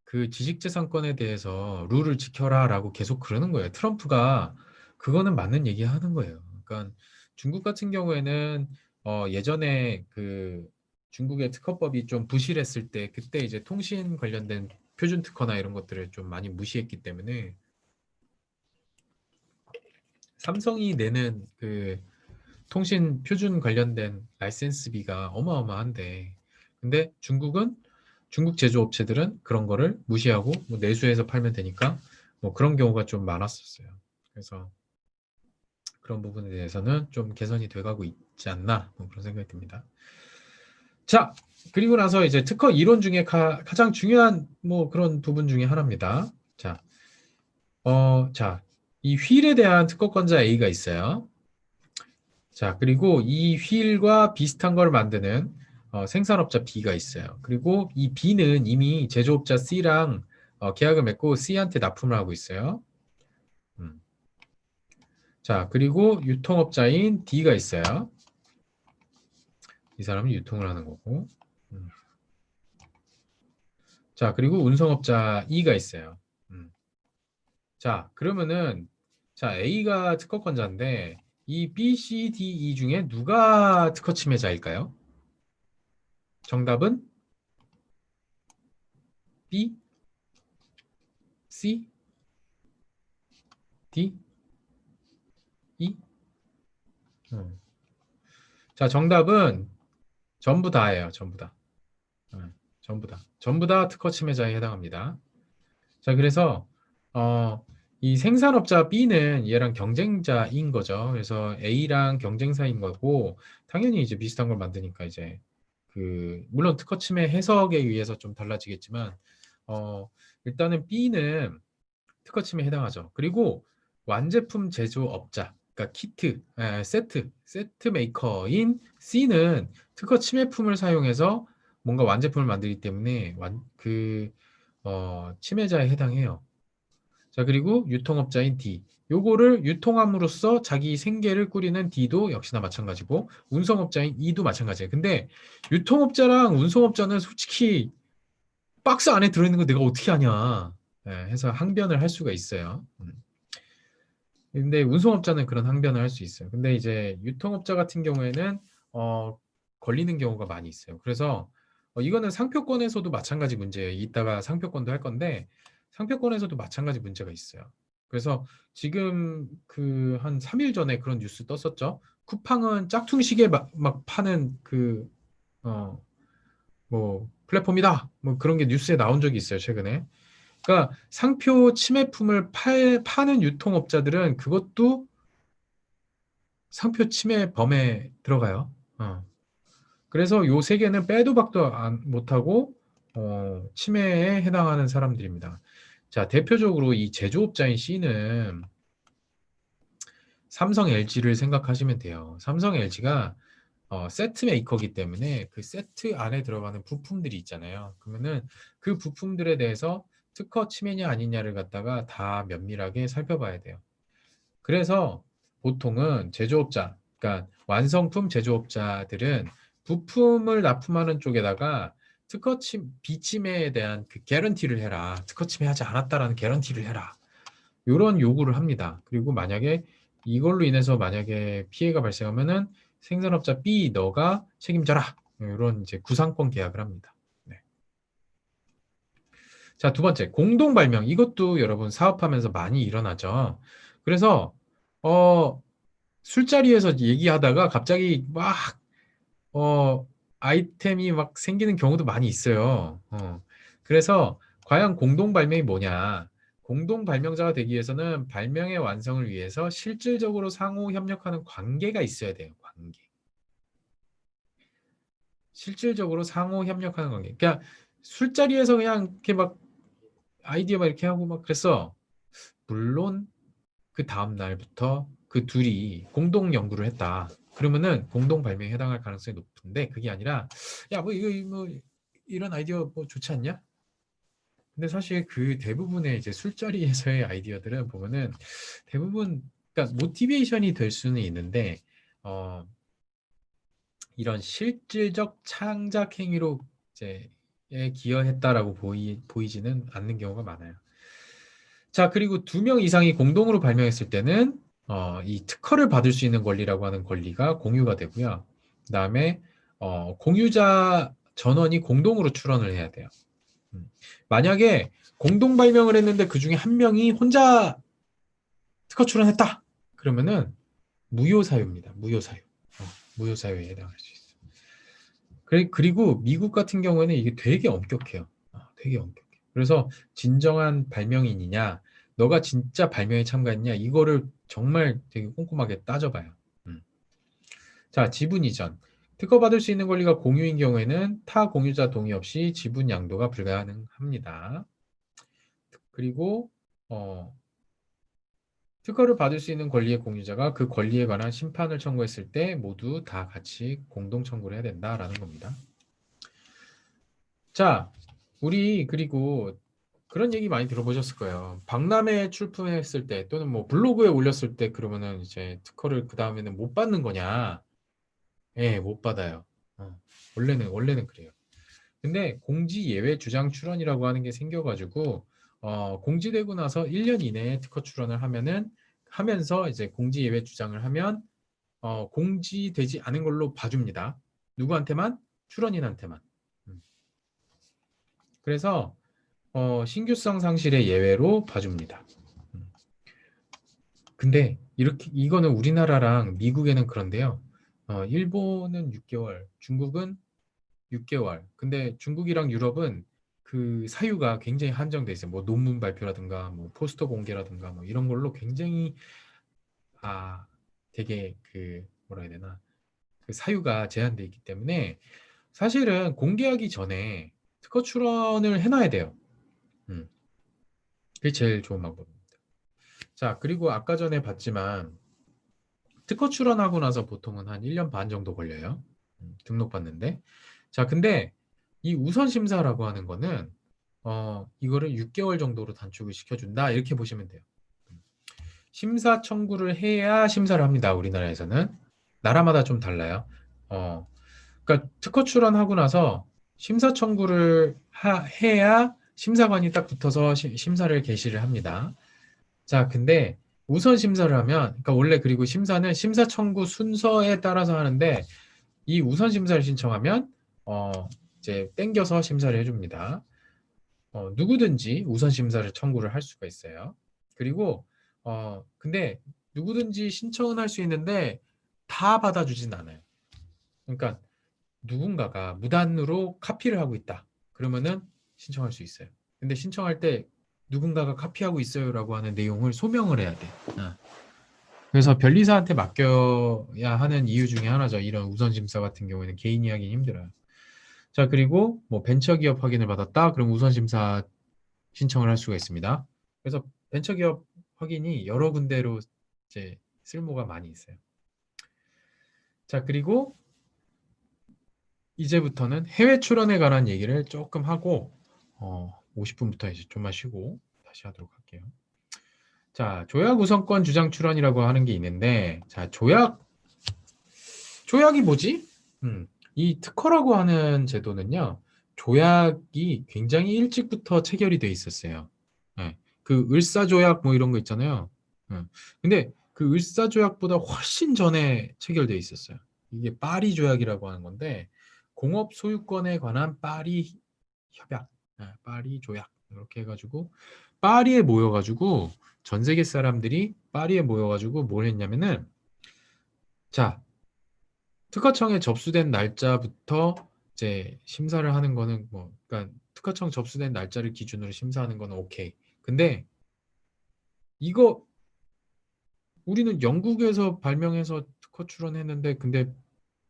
그 지식재산권에 대해서 룰을 지켜라라고 계속 그러는 거예요. 트럼프가 그거는 맞는 얘기 하는 거예요. 그러니까 중국 같은 경우에는 예전에 그 중국의 특허법이 좀 부실했을 때 그때 이제 통신 관련된 표준 특허나 이런 것들을 좀 많이 무시했기 때문에 삼성이 내는 그 통신 표준 관련된 라이센스비가 어마어마한데 근데 중국 제조업체들은 그런 거를 무시하고 뭐 내수해서 팔면 되니까 뭐 그런 경우가 좀 많았었어요. 그래서 그런 부분에 대해서는 좀 개선이 돼가고 있지 않나 뭐 그런 생각이 듭니다. 자, 그리고 나서 이제 특허 이론 중에 가장 중요한 뭐 그런 부분 중에 하나입니다. 자, 자, 이 휠에 대한 특허권자 A가 있어요. 자, 그리고 이 휠과 비슷한 걸 만드는 생산업자 B가 있어요. 그리고 이 B는 이미 제조업자 C랑 계약을 맺고 C한테 납품을 하고 있어요. 음. 자, 그리고 유통업자인 D가 있어요. 이 사람은 유통을 하는 거고. 음. 자, 그리고 운송업자 E가 있어요. 음. 자, 그러면은 자, A가 특허권자인데 이 B, C, D, E 중에 누가 특허 침해자일까요? 정답은 B, C, D, E. 자, 정답은 전부 다예요. 전부 다. 전부 다. 전부 다 특허 침해자에 해당합니다. 자, 그래서 이 생산업자 B는 얘랑 경쟁자인 거죠. 그래서 A랑 경쟁사인 거고 당연히 이제 비슷한 걸 만드니까 이제 그 물론 특허 침해 해석에 의해서 좀 달라지겠지만 일단은 B는 특허 침해에 해당하죠. 그리고 완제품 제조업자, 그러니까 키트, 세트 메이커인 C는 특허 침해품을 사용해서 뭔가 완제품을 만들기 때문에 침해자에 해당해요. 자, 그리고 유통업자인 D. 요거를 유통함으로써 자기 생계를 꾸리는 D도 역시나 마찬가지고 운송업자인 E도 마찬가지예요. 근데 유통업자랑 운송업자는 솔직히 박스 안에 들어있는 거 내가 어떻게 아냐. 해서 항변을 할 수가 있어요. 근데 운송업자는 그런 항변을 할 수 있어요. 근데 이제 유통업자 같은 경우에는 걸리는 경우가 많이 있어요. 그래서 이거는 상표권에서도 마찬가지 문제예요. 이따가 상표권도 할 건데 상표권에서도 마찬가지 문제가 있어요. 그래서 지금 그 한 3일 전에 그런 뉴스 떴었죠. 쿠팡은 짝퉁시계 막 파는 뭐 플랫폼이다. 뭐 그런 게 뉴스에 나온 적이 있어요, 최근에. 그러니까 상표 침해품을 파는 유통업자들은 그것도 상표 침해 범에 들어가요. 그래서 요 세 개는 빼도 박도 못하고 침해에 해당하는 사람들입니다. 자, 대표적으로 이 제조업자인 C는 삼성 LG를 생각하시면 돼요. 삼성 LG가 세트 메이커이기 때문에 그 세트 안에 들어가는 부품들이 있잖아요. 그러면은 그 부품들에 대해서 특허 침해냐 아니냐를 갖다가 다 면밀하게 살펴봐야 돼요. 그래서 보통은 제조업자, 그러니까 완성품 제조업자들은 부품을 납품하는 쪽에다가 비침해에 대한 그 개런티를 해라. 특허 침해하지 않았다라는 개런티를 해라. 이런 요구를 합니다. 그리고 만약에 이걸로 인해서 만약에 피해가 발생하면은 생산업자 B 너가 책임져라. 이런 이제 구상권 계약을 합니다. 네. 자, 두 번째, 공동 발명. 이것도 여러분 사업하면서 많이 일어나죠. 그래서 어 술자리에서 얘기하다가 갑자기 막 아이템이 막 생기는 경우도 많이 있어요. 그래서 과연 공동 발명이 뭐냐? 공동 발명자가 되기 위해서는 발명의 완성을 위해서 실질적으로 상호 협력하는 관계가 있어야 돼요. 관계. 실질적으로 상호 협력하는 관계. 그러니까 술자리에서 그냥 이렇게 막 아이디어 막 이렇게 하고 막 그랬어. 물론 그 다음 날부터 그 둘이 공동 연구를 했다. 그러면은 공동 발명에 해당할 가능성이 높은데 그게 아니라 야 뭐 이거 뭐 이런 아이디어 뭐 좋지 않냐? 근데 사실 그 대부분의 이제 술자리에서의 아이디어들은 보면은 대부분 그러니까 모티베이션이 될 수는 있는데 어 이런 실질적 창작 행위로 이제 기여했다라고 보이지는 않는 경우가 많아요. 자, 그리고 2명 이상이 공동으로 발명했을 때는 이 특허를 받을 수 있는 권리라고 하는 권리가 공유가 되고요. 그다음에 공유자 전원이 공동으로 출원을 해야 돼요. 만약에 공동 발명을 했는데 그 중에 한 명이 혼자 특허 출원했다. 그러면은 무효 사유입니다. 무효 사유. 무효 사유에 해당할 수 있어요. 그리고 미국 같은 경우에는 이게 되게 엄격해요. 되게 엄격해. 그래서 진정한 발명인이냐, 너가 진짜 발명에 참가했냐, 이거를 정말 되게 꼼꼼하게 따져봐요. 음. 자, 지분 이전. 특허받을 수 있는 권리가 공유인 경우에는 타 공유자 동의 없이 지분 양도가 불가능합니다. 그리고 어, 특허를 받을 수 있는 권리의 공유자가 그 권리에 관한 심판을 청구했을 때 모두 다 같이 공동 청구를 해야 된다라는 겁니다. 자, 우리 그리고 그런 얘기 많이 들어보셨을 거예요. 박람회 출품했을 때 또는 뭐 블로그에 올렸을 때 그러면은 이제 특허를 그 다음에는 못 받는 거냐? 예, 못 받아요. 원래는 그래요. 근데 공지 예외 주장 출원이라고 하는 게 생겨가지고 공지되고 나서 1년 이내에 특허 출원을 하면서 이제 공지 예외 주장을 하면 공지되지 않은 걸로 봐줍니다. 누구한테만? 출원인한테만. 음. 그래서 신규성 상실의 예외로 봐줍니다. 음. 근데 이렇게 이거는 우리나라랑 미국에는 그런데요. 일본은 6개월, 중국은 6개월. 근데 중국이랑 유럽은 그 사유가 굉장히 한정돼 있어요. 뭐 논문 발표라든가, 뭐 포스터 공개라든가, 뭐 이런 걸로 굉장히 아 되게 그 뭐라 해야 되나 그 사유가 제한돼 있기 때문에 사실은 공개하기 전에 특허 출원을 해놔야 돼요. 음, 그게 제일 좋은 방법입니다. 자, 그리고 아까 전에 봤지만 특허 출원하고 나서 보통은 한 1년 반 정도 걸려요. 등록받는데. 자, 근데 이 우선 심사라고 하는 거는 이거를 6개월 정도로 단축을 시켜준다. 이렇게 보시면 돼요. 심사 청구를 해야 심사를 합니다. 우리나라에서는. 나라마다 좀 달라요. 어, 그러니까 특허 출원하고 나서 심사 청구를 해야 심사관이 딱 붙어서 심사를 개시를 합니다. 자, 근데 우선 심사를 하면, 그러니까 원래 그리고 심사는 심사 청구 순서에 따라서 하는데, 이 우선 심사를 신청하면, 이제 땡겨서 심사를 해줍니다. 누구든지 우선 심사를 청구를 할 수가 있어요. 그리고, 근데 누구든지 신청은 할 수 있는데, 다 받아주진 않아요. 그러니까 누군가가 무단으로 카피를 하고 있다. 그러면은 신청할 수 있어요. 근데 신청할 때 누군가가 카피하고 있어요라고 하는 내용을 소명을 해야 돼. 그래서 변리사한테 맡겨야 하는 이유 중에 하나죠. 이런 우선 심사 같은 경우에는 개인이 하기 힘들어요. 자, 그리고 뭐 벤처기업 확인을 받았다. 그럼 우선 심사 신청을 할 수가 있습니다. 그래서 벤처기업 확인이 여러 군데로 이제 쓸모가 많이 있어요. 자, 그리고 이제부터는 해외 출원에 관한 얘기를 조금 하고 50분부터 이제 좀만 쉬고 다시 하도록 할게요. 자, 조약 우선권 주장 출원이라고 하는 게 있는데, 자, 조약이 뭐지? 이 특허라고 하는 제도는요, 조약이 굉장히 일찍부터 체결이 돼 있었어요. 예, 그 을사조약 뭐 이런 거 있잖아요. 근데 그 을사조약보다 훨씬 전에 체결돼 있었어요. 이게 파리 조약이라고 하는 건데, 공업 소유권에 관한 파리 협약, 파리 조약 이렇게 해가지고 파리에 모여가지고 전 세계 사람들이 파리에 모여가지고 뭘 했냐면은 자, 특허청에 접수된 날짜부터 이제 심사를 하는 거는 뭐, 그러니까 특허청 접수된 날짜를 기준으로 심사하는 거는 오케이. 근데 이거 우리는 영국에서 발명해서 특허 출원했는데 근데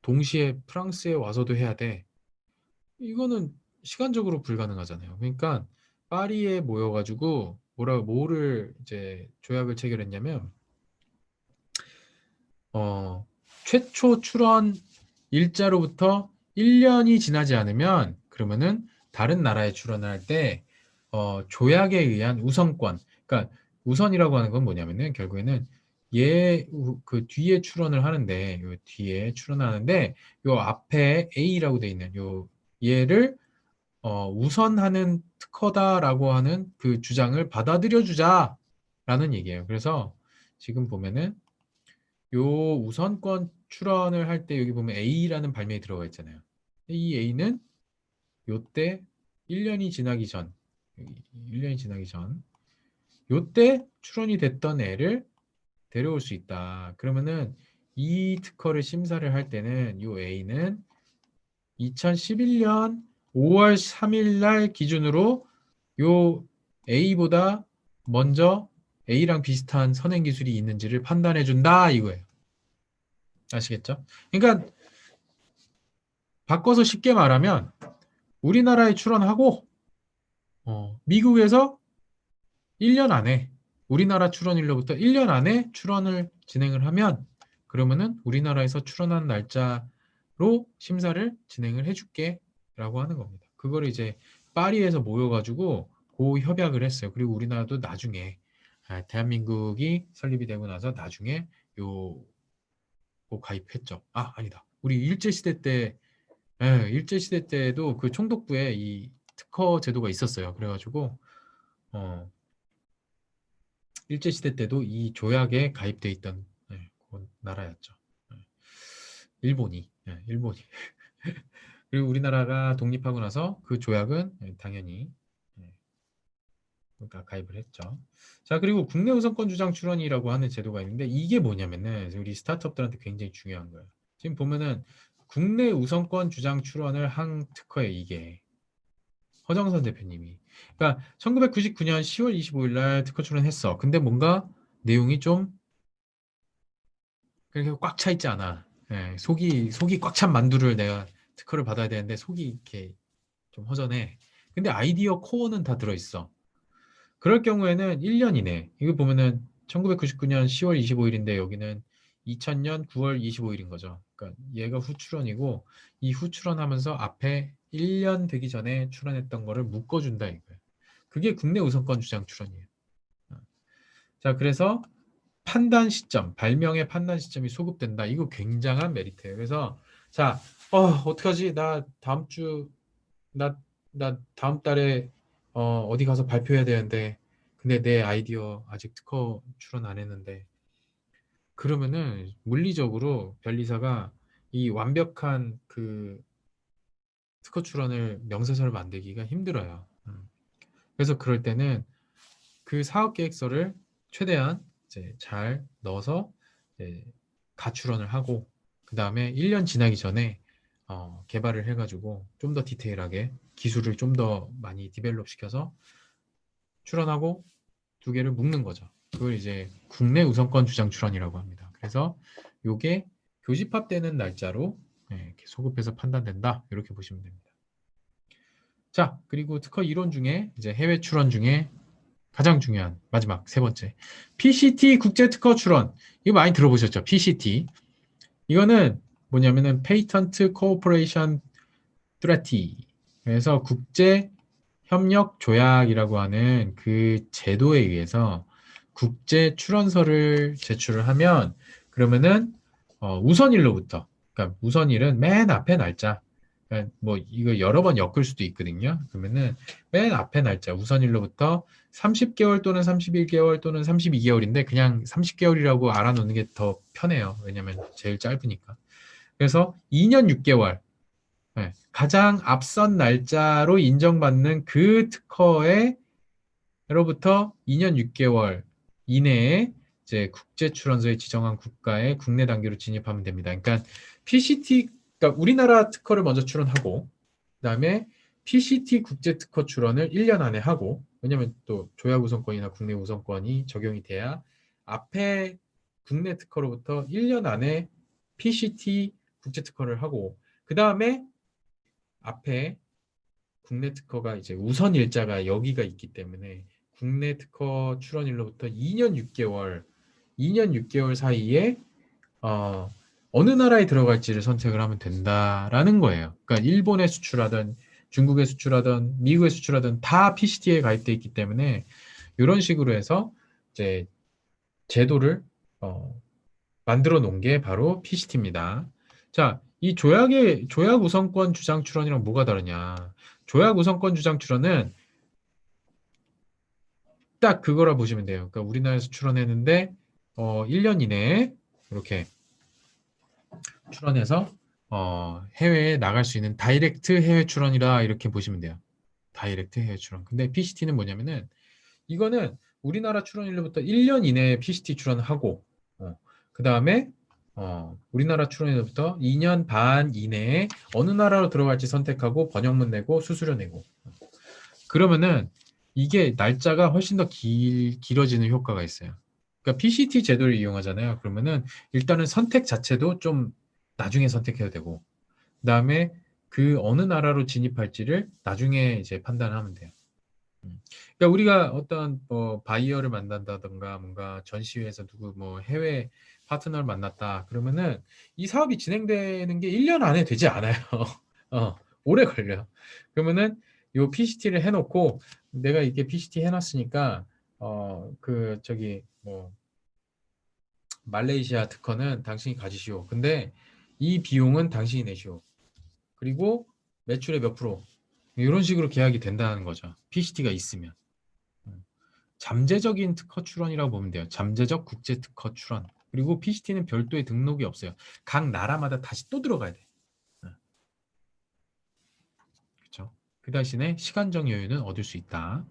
동시에 프랑스에 와서도 해야 돼. 이거는 시간적으로 불가능하잖아요. 그러니까 파리에 모여가지고 뭐를 이제 조약을 체결했냐면 어, 최초 출원 일자로부터 1년이 지나지 않으면 그러면은 다른 나라에 출원을 할 때 조약에 의한 우선권. 그러니까 우선이라고 하는 건 뭐냐면은 결국에는 그 뒤에 출원을 하는데 요 뒤에 출원하는데 요 앞에 A라고 돼 있는 요 얘를 우선하는 특허다라고 하는 그 주장을 받아들여 주자라는 얘기예요. 그래서 지금 보면은 요 우선권 출원을 할 때 여기 보면 A라는 발명이 들어가 있잖아요. 이 A는 요때 1년이 지나기 전, 1년이 지나기 전, 요때 출원이 됐던 애를 데려올 수 있다. 그러면은 이 특허를 심사를 할 때는 요 A는 2011년 5월 3일 날 기준으로 요 A보다 먼저 A랑 비슷한 선행 기술이 있는지를 판단해 준다 이거예요. 아시겠죠? 그러니까 바꿔서 쉽게 말하면 우리나라에 출원하고 미국에서 1년 안에 우리나라 출원일로부터 1년 안에 출원을 진행을 하면 그러면은 우리나라에서 출원한 날짜로 심사를 진행을 해줄게 라고 하는 겁니다. 그걸 이제 파리에서 모여가지고 그 협약을 했어요. 그리고 우리나라도 나중에 대한민국이 설립이 되고 나서 나중에 그 가입했죠. 아, 아니다. 우리 일제시대 때 일제시대 때도 그 총독부에 이 특허 제도가 있었어요. 그래가지고 어, 일제시대 때도 이 조약에 가입돼 있던 그런 나라였죠. 예, 일본이. 그리고 우리나라가 독립하고 나서 그 조약은 당연히 예, 그러니까 가입을 했죠. 자, 그리고 국내 우선권 주장 출원이라고 하는 제도가 있는데 이게 뭐냐면은 우리 스타트업들한테 굉장히 중요한 거예요. 지금 보면은 국내 우선권 주장 출원을 한 특허에 이게 허정선 대표님이. 그러니까 1999년 10월 25일 날 특허 출원했어. 근데 뭔가 내용이 좀 그렇게 꽉 차 있지 않아. 예, 속이 꽉 찬 만두를 내가 특허를 받아야 되는데 속이 이렇게 좀 허전해. 근데 아이디어 코어는 다 들어있어. 그럴 경우에는 1년이네. 이거 보면은 1999년 10월 25일인데 여기는 2000년 9월 25일인 거죠. 그러니까 얘가 후출원이고 이 후출원하면서 앞에 1년 되기 전에 출원했던 거를 묶어준다 이거예요. 그게 국내 우선권 주장 출원이에요. 자, 그래서 발명의 판단 시점이 소급된다. 이거 굉장한 메리트예요. 그래서 자, 어떡하지? 나 다음 달에 어디 가서 발표해야 되는데 근데 내 아이디어 아직 특허 출원 안 했는데 그러면은 물리적으로 변리사가 이 완벽한 그 특허 출원을 명세서를 만들기가 힘들어요. 그래서 그럴 때는 그 사업 계획서를 최대한 이제 잘 넣어서 이제 가출원을 하고 그 다음에 1년 지나기 전에 개발을 해가지고 좀 더 디테일하게 기술을 좀 더 많이 디벨롭 시켜서 출원하고 두 개를 묶는 거죠. 그걸 이제 국내 우선권 주장 출원이라고 합니다. 그래서 요게 교집합되는 날짜로 이렇게 소급해서 판단된다. 이렇게 보시면 됩니다. 자, 그리고 특허 이론 중에 이제 해외 출원 중에 가장 중요한 마지막 세 번째 PCT 국제특허 출원. 이거 많이 들어보셨죠? PCT. 이거는 뭐냐면은 Patent Cooperation Treaty. 그래서 국제 협력 조약이라고 하는 그 제도에 의해서 국제 출원서를 제출을 하면 그러면은 우선일로부터 그러니까 우선일은 맨 앞에 날짜 그러니까 뭐 이거 여러 번 엮을 수도 있거든요. 그러면은 맨 앞에 날짜 우선일로부터 30개월 또는 31개월 또는 32개월인데 그냥 30개월이라고 알아놓는 게 더 편해요. 왜냐면 제일 짧으니까. 그래서 2년 6개월 가장 앞선 날짜로 인정받는 그 특허에로부터 2년 6개월 이내에 이제 국제 출원소에 지정한 국가에 국내 단계로 진입하면 됩니다. 그러니까 PCT, 그러니까 우리나라 특허를 먼저 출원하고 그다음에 PCT 국제 특허 출원을 1년 안에 하고, 왜냐면 또 조약 우선권이나 국내 우선권이 적용이 돼야 앞에 국내 특허로부터 1년 안에 PCT 국제 특허를 하고, 그다음에 앞에 국내 특허가 이제 우선 일자가 여기가 있기 때문에 국내 특허 출원일로부터 2년 6개월 사이에 어, 어느 나라에 들어갈지를 선택을 하면 된다라는 거예요. 그러니까 일본에 수출하든 중국에 수출하든 미국에 수출하든 다 PCT에 가입돼 있기 때문에 이런 식으로 해서 이제 제도를 만들어 놓은 게 바로 PCT입니다. 자, 이 조약 우선권 주장 출원이랑 뭐가 다르냐? 조약 우선권 주장 출원은 딱 그거라 보시면 돼요. 그러니까 우리나라에서 출원했는데 1년 이내에 이렇게 출원해서 해외에 나갈 수 있는 다이렉트 해외 출원이라 이렇게 보시면 돼요. 다이렉트 해외 출원. 근데 PCT는 뭐냐면은 이거는 우리나라 출원일로부터 1년 이내에 PCT 출원하고 그 다음에 우리나라 출원일로부터 2년 반 이내에 어느 나라로 들어갈지 선택하고 번역문 내고 수수료 내고, 그러면은 이게 날짜가 훨씬 더 길어지는 효과가 있어요. 그러니까 PCT 제도를 이용하잖아요. 그러면은 일단은 선택 자체도 좀 나중에 선택해야 되고, 그다음에 그 어느 나라로 진입할지를 나중에 이제 판단하면 돼요. 그러니까 우리가 어떤 뭐 바이어를 만난다던가 뭔가 전시회에서 누구 뭐 해외 파트너를 만났다 그러면은 이 사업이 진행되는 게 1년 안에 되지 않아요. 오래 걸려요. 그러면은 요 PCT를 해놓고 내가 이게 PCT 해놨으니까 그 저기 뭐 말레이시아 특허는 당신이 가지시오. 근데 이 비용은 당신이 내시오. 그리고 매출의 몇 프로 이런 식으로 계약이 된다는 거죠. PCT가 있으면. 잠재적인 특허 출원이라고 보면 돼요. 잠재적 국제 특허 출원. 그리고 PCT는 별도의 등록이 없어요. 각 나라마다 다시 또 들어가야 돼. 그렇죠? 그 대신에 시간적 여유는 얻을 수 있다.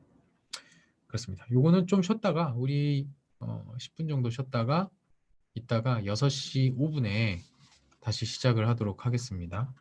그렇습니다. 요거는 좀 쉬었다가 우리 10분 정도 쉬었다가 이따가 6시 5분에 다시 시작을 하도록 하겠습니다.